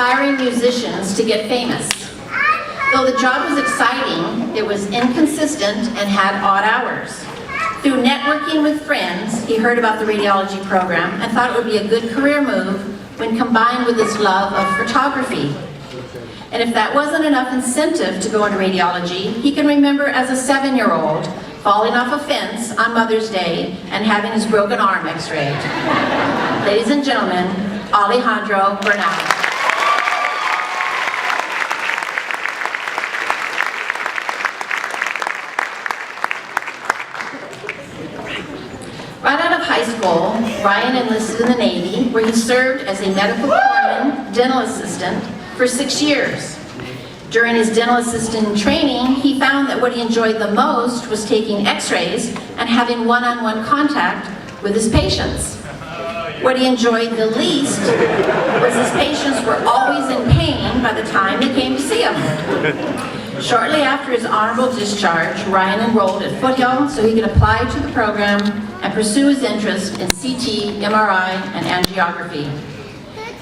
aspiring musicians to get famous. Though the job was exciting, it was inconsistent and had odd hours. Through networking with friends, he heard about the radiology program and thought it would be a good career move when combined with his love of photography. And if that wasn't enough incentive to go into radiology, he can remember as a 7-year-old falling off a fence on Mother's Day and having his broken arm x-rayed. Ladies and gentlemen, Alejandro Bernal. Right out of high school, Ryan enlisted in the Navy, where he served as a medical corpsman dental assistant for 6 years. During his dental assistant training, he found that what he enjoyed the most was taking x-rays and having one-on-one contact with his patients. What he enjoyed the least was his patients were always in pain by the time they came to see him. Shortly after his honorable discharge, Ryan enrolled at Foothill so he could apply to the program and pursue his interest in CT, MRI, and angiography.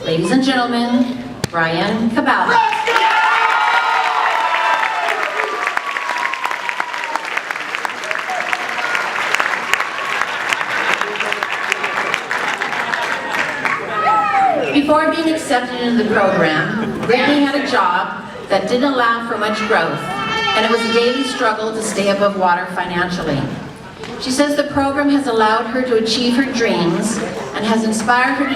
Ladies and gentlemen, Ryan Cabal. Before being accepted into the program, Brittany had a job that didn't allow for much growth, and it was a daily struggle to stay above water financially. She says the program has allowed her to achieve her dreams and has inspired her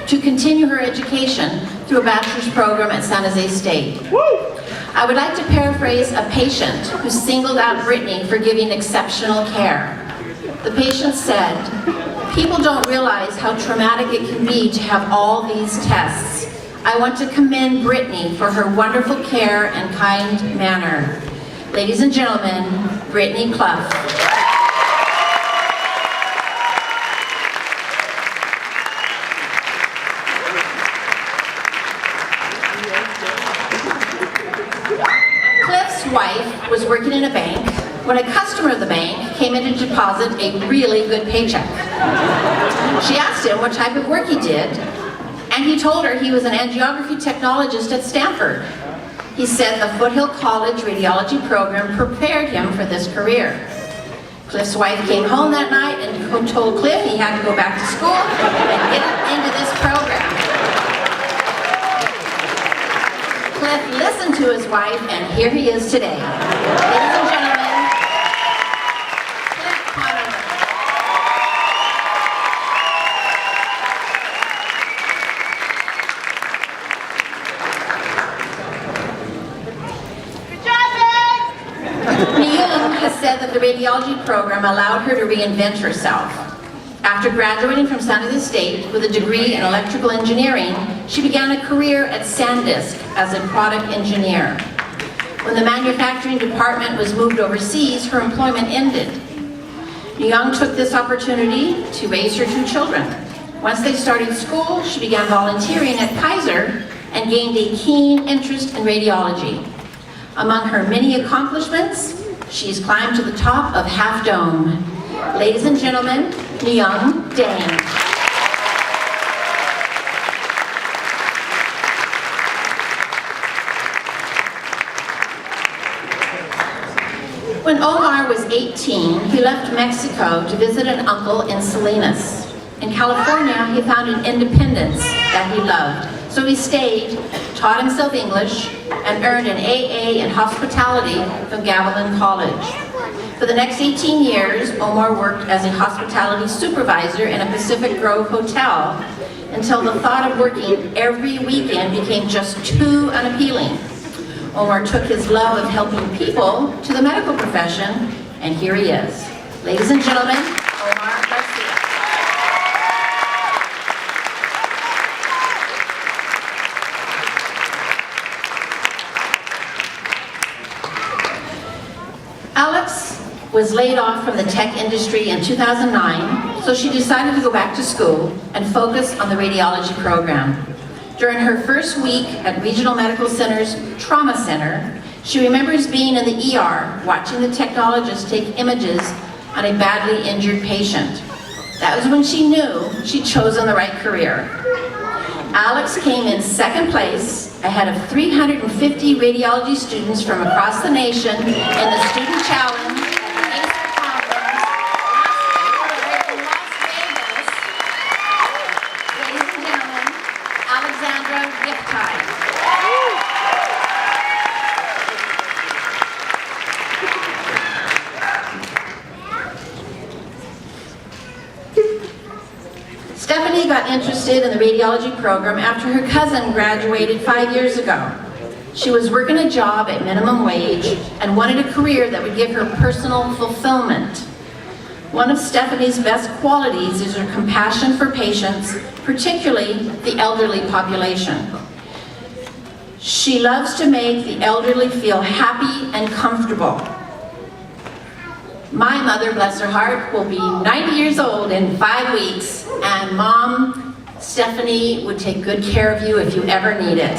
to continue her education through a bachelor's program at San Jose State. I would like to paraphrase a patient who singled out Brittany for giving exceptional care. The patient said, "People don't realize how traumatic it can be to have all these tests. I want to commend Brittany for her wonderful care and kind manner." Ladies and gentlemen, Brittany Clough. Cliff's wife was working in a bank when a customer of the bank came in to deposit a really good paycheck. She asked him what type of work he did, and he told her he was an angiography technologist at Stanford. He said the Foothill College radiology program prepared him for this career. Cliff's wife came home that night and told Cliff he had to go back to school and get into this program. Cliff listened to his wife, and here he is today. Ladies and gentlemen, Cliff Conover. Good job, Meg! Myung has said that the radiology program allowed her to reinvent herself. After graduating from San Jose State with a degree in electrical engineering, she began a career at SanDisk as a product engineer. When the manufacturing department was moved overseas, her employment ended. Myung took this opportunity to raise her 2 children. Once they started school, she began volunteering at Kaiser and gained a keen interest in radiology. Among her many accomplishments, she's climbed to the top of Half Dome. Ladies and gentlemen, Myung Dang. When Omar was 18, he left Mexico to visit an uncle in Salinas. In California, he found an independence that he loved. So he stayed, taught himself English, and earned an AA in hospitality from Gavilan College. For the next 18 years, Omar worked as a hospitality supervisor in a Pacific Grove hotel until the thought of working every weekend became just too unappealing. Omar took his love of helping people to the medical profession, and here he is. Ladies and gentlemen, Omar Garcia. Alex was laid off from the tech industry in 2009, so she decided to go back to school and focus on the radiology program. During her first week at Regional Medical Center's Trauma Center, she remembers being in the ER watching the technologist take images on a badly injured patient. That was when she knew she'd chosen the right career. Alex came in second place ahead of 350 radiology students from across the nation in the Student Challenge at the ACER Conference last February in Las Vegas. Ladies and gentlemen, Alejandro gift time. Stephanie got interested in the radiology program after her cousin graduated 5 years ago. She was working a job at minimum wage and wanted a career that would give her personal fulfillment. One of Stephanie's best qualities is her compassion for patients, particularly the elderly population. She loves to make the elderly feel happy and comfortable. My mother, bless her heart, will be 90 years old in 5 weeks, and Mom, Stephanie would take good care of you if you ever need it.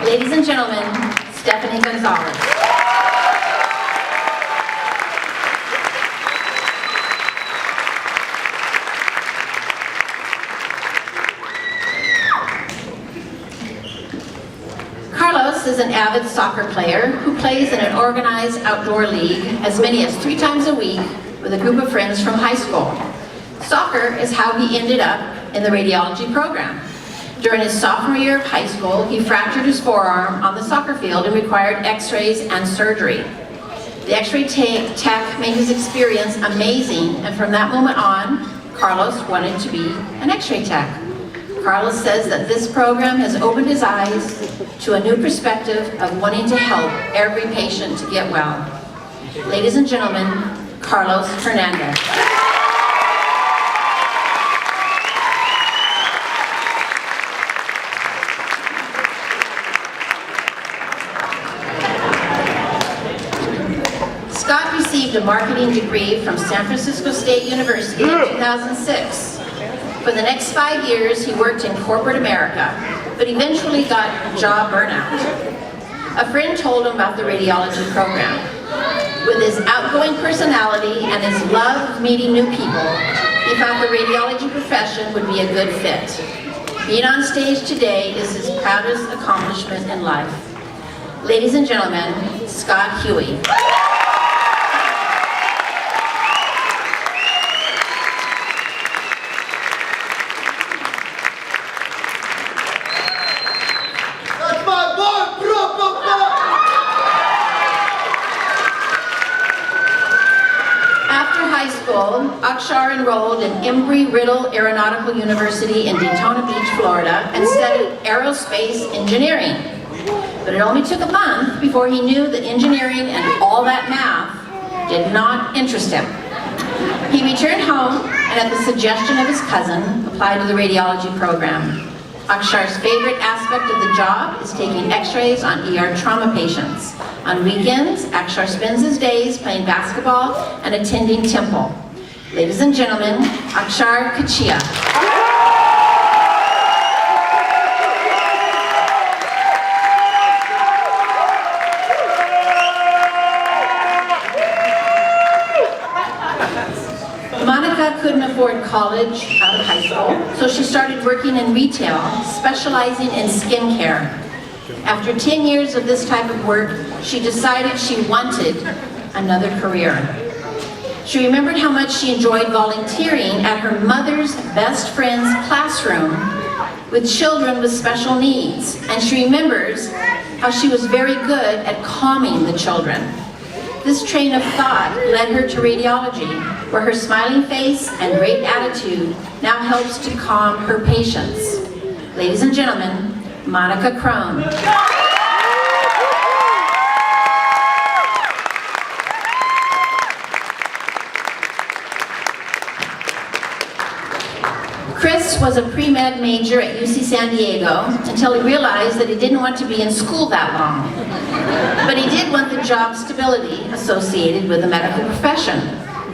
Ladies and gentlemen, Stephanie Gonzalez. Carlos is an avid soccer player who plays in an organized outdoor league as many as 3 times a week with a group of friends from high school. Soccer is how he ended up in the radiology program. During his sophomore year of high school, he fractured his forearm on the soccer field and required x-rays and surgery. The x-ray tech made his experience amazing, and from that moment on, Carlos wanted to be an x-ray tech. Carlos says that this program has opened his eyes to a new perspective of wanting to help every patient to get well. Ladies and gentlemen, Carlos Hernandez. Scott received a marketing degree from San Francisco State University in 2006. For the next 5 years, he worked in corporate America, but eventually got job burnout. A friend told him about the radiology program. With his outgoing personality and his love of meeting new people, he thought the radiology profession would be a good fit. Being on stage today is his proudest accomplishment in life. Ladies and gentlemen, Scott Huey. Akshar enrolled in Embry-Riddle Aeronautical University in Daytona Beach, Florida, and studied aerospace engineering. But it only took a month before he knew that engineering and all that math did not interest him. He returned home and, at the suggestion of his cousin, applied to the radiology program. Akshar's favorite aspect of the job is taking x-rays on ER trauma patients. On weekends, Akshar spends his days playing basketball and attending temple. Ladies and gentlemen, Akshar Kachia. Monica couldn't afford college out of high school, so she started working in retail, specializing in skincare. After 10 years of this type of work, she decided she wanted another career. She remembered how much she enjoyed volunteering at her mother's best friend's classroom with children with special needs, and she remembers how she was very good at calming the children. This train of thought led her to radiology, where her smiling face and great attitude now helps to calm her patients. Ladies and gentlemen, Monica Crone. Chris was a pre-med major at UC San Diego until he realized that he didn't want to be in school that long. But he did want the job stability associated with the medical profession.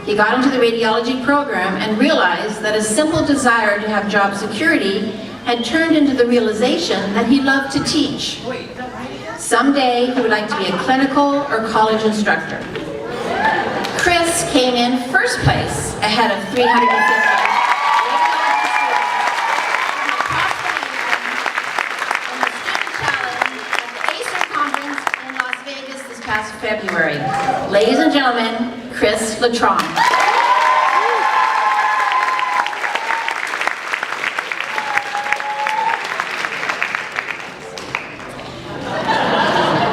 He got into the radiology program and realized that a simple desire to have job security had turned into the realization that he loved to teach. Someday he would like to be a clinical or college instructor. Chris came in first place ahead of 350. past February. Ladies and gentlemen, Chris Latron.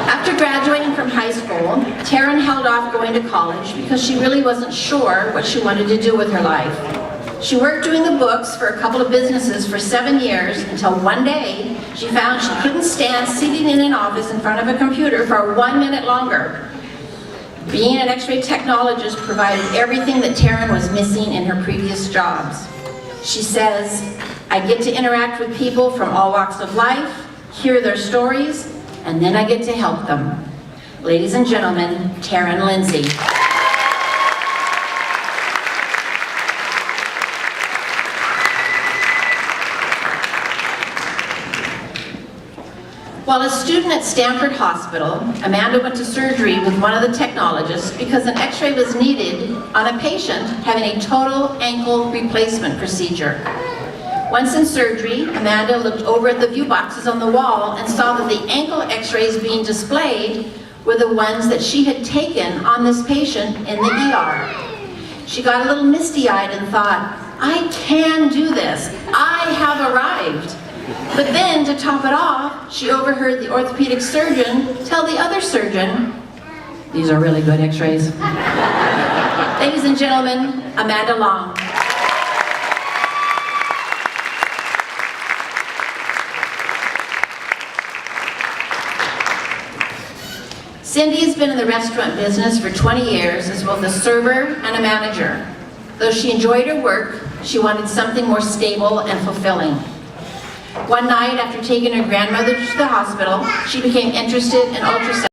After graduating from high school, Taryn held off going to college because she really wasn't sure what she wanted to do with her life. She worked doing the books for a couple of businesses for 7 years until one day she found she couldn't stand sitting in an office in front of a computer for 1 minute longer. Being an X-ray technologist provided everything that Taryn was missing in her previous jobs. She says, "I get to interact with people from all walks of life, hear their stories, and then I get to help them." Ladies and gentlemen, Taryn Lindsay. While a student at Stanford Hospital, Amanda went to surgery with one of the technologists because an X-ray was needed on a patient having a total ankle replacement procedure. Once in surgery, Amanda looked over at the view boxes on the wall and saw that the ankle X-rays being displayed were the ones that she had taken on this patient in the ER. She got a little misty-eyed and thought, "I can do this. I have arrived." But then, to top it off, she overheard the orthopedic surgeon tell the other surgeon, "These are really good X-rays." Ladies and gentlemen, Amanda Long. Cindy has been in the restaurant business for 20 years as both a server and a manager. Though she enjoyed her work, she wanted something more stable and fulfilling. One night, after taking her grandmother to the hospital, she became interested in ultrasound.